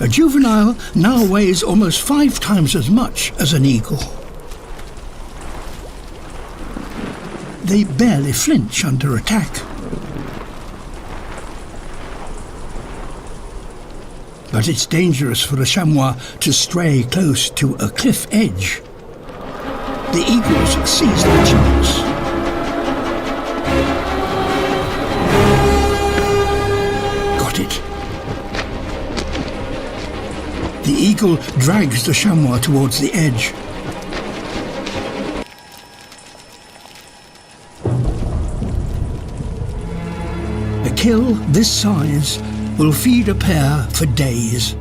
A juvenile now weighs almost 5 times as much as an eagle. They barely flinch under attack. But it's dangerous for a chamois to stray close to a cliff edge. The eagles seize their chance. Got it. The eagle drags the chamois towards the edge. A kill this size will feed a pair for days.